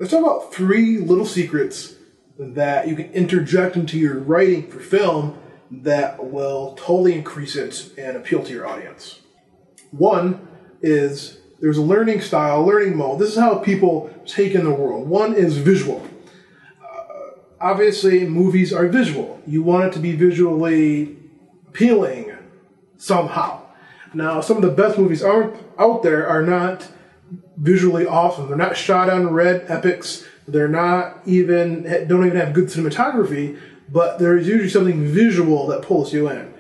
Let's talk about 3 little secrets that you can interject into your writing for film that will totally increase it and appeal to your audience. One is there's a learning style, learning mode. This is how people take in the world. One is visual. Obviously, movies are visual. You want it to be visually appealing somehow. Now, some of the best movies out there are not visually awesome. They're not shot on red epics. They're don't even have good cinematography, but there's usually something visual that pulls you in.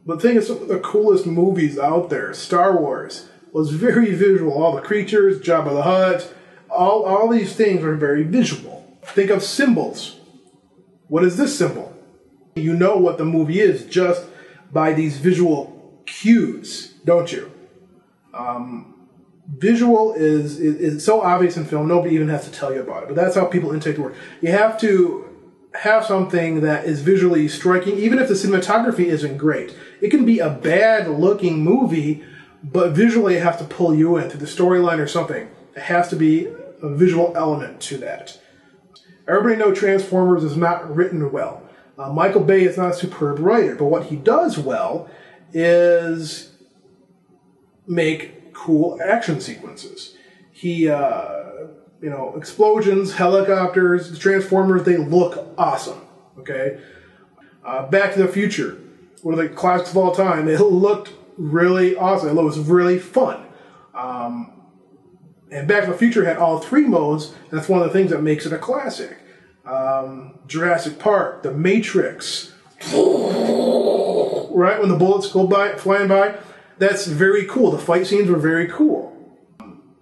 But the thing is, some of the coolest movies out there, Star Wars, was very visual. All the creatures, Jabba the Hutt, all these things are very visual. Think of symbols. What is this symbol? You know what the movie is just by these visual cues, don't you? Visual is so obvious in film, nobody even has to tell you about it. But that's how people intake the work. You have to have something that is visually striking, even if the cinematography isn't great. It can be a bad-looking movie, but visually it has to pull you in through the storyline or something. It has to be a visual element to that. Everybody knows Transformers is not written well. Michael Bay is not a superb writer, but what he does well is make cool action sequences. He, explosions, helicopters, the Transformers, they look awesome, okay? Back to the Future, one of the classics of all time, it looked really awesome. It was really fun. And Back to the Future had all 3 modes, and that's one of the things that makes it a classic. Jurassic Park, The Matrix, right, when the bullets go flying by, that's very cool. The fight scenes were very cool.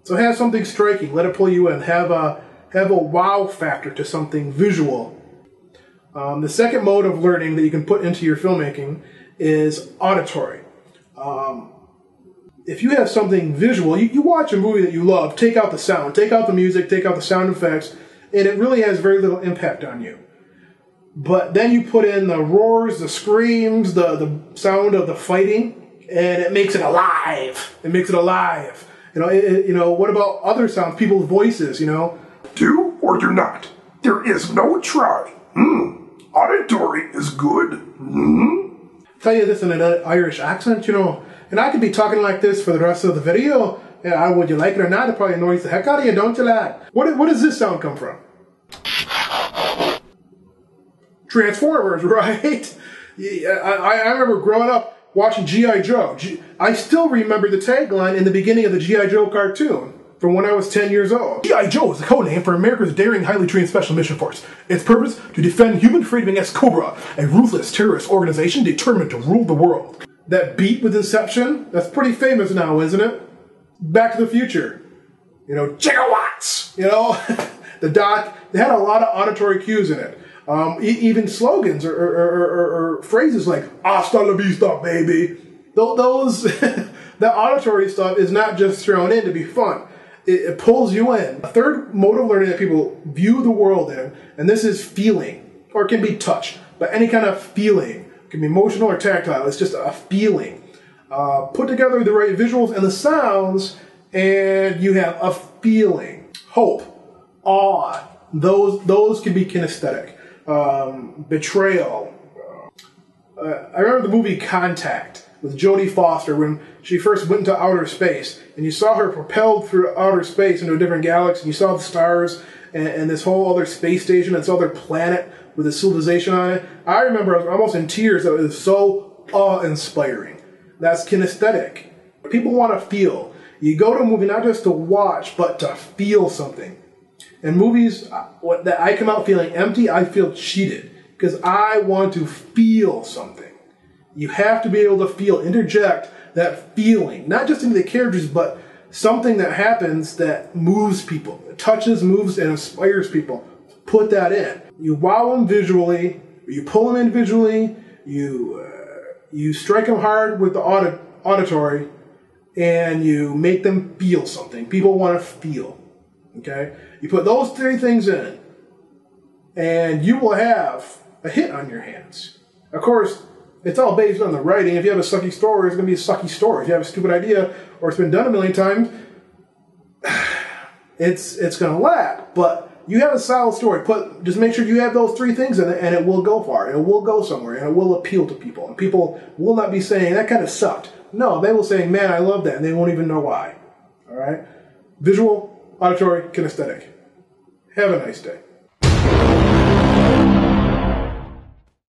So have something striking, let it pull you in, have a wow factor to something visual. The second mode of learning that you can put into your filmmaking is auditory. If you have something visual, you watch a movie that you love, take out the sound, take out the music, take out the sound effects, and it really has very little impact on you. But then you put in the roars, the screams, the sound of the fighting, and it makes it alive. It makes it alive. What about other sounds, people's voices, Do or do not. There is no try. Auditory is good. Tell you this in an Irish accent, and I could be talking like this for the rest of the video. Yeah, would you like it or not? It probably annoys the heck out of you, don't you, lad? Where does this sound come from? Transformers, right? I remember growing up watching G.I. Joe. I still remember the tagline in the beginning of the G.I. Joe cartoon from when I was 10 years old. G.I. Joe is the code name for America's daring, highly trained Special Mission Force. Its purpose, to defend human freedom against Cobra, a ruthless terrorist organization determined to rule the world. That beat with Inception, that's pretty famous now, isn't it? Back to the Future. Gigawatts! The doc, they had a lot of auditory cues in it. Even slogans or phrases like "Hasta la vista, baby." Those that auditory stuff is not just thrown in to be fun. It pulls you in. A third mode of learning that people view the world in, and this is feeling, or it can be touch, but any kind of feeling. It can be emotional or tactile. It's just a feeling. Put together the right visuals and the sounds, and you have a feeling. Hope, awe. Those can be kinesthetic. Betrayal. I remember the movie Contact with Jodie Foster when she first went into outer space, and you saw her propelled through outer space into a different galaxy, and you saw the stars and this whole other space station, this other planet with a civilization on it. I remember I was almost in tears. It was so awe-inspiring. That's kinesthetic. People want to feel. You go to a movie not just to watch, but to feel something. And movies that I come out feeling empty, I feel cheated because I want to feel something. You have to be able to feel, interject that feeling, not just into the characters, but something that happens that moves people, it touches, moves, and inspires people. Put that in. You wow them visually, you pull them in visually, you strike them hard with the auditory, and you make them feel something. People want to feel. Okay? You put those 3 things in, and you will have a hit on your hands. Of course, it's all based on the writing. If you have a sucky story, it's going to be a sucky story. If you have a stupid idea, or it's been done a million times, it's going to lag. But you have a solid story. Just make sure you have those three things in it, and it will go far. It will go somewhere, and it will appeal to people. And people will not be saying, that kind of sucked. No, they will say, man, I love that, and they won't even know why. All right? Visual, auditory, kinesthetic. Have a nice day.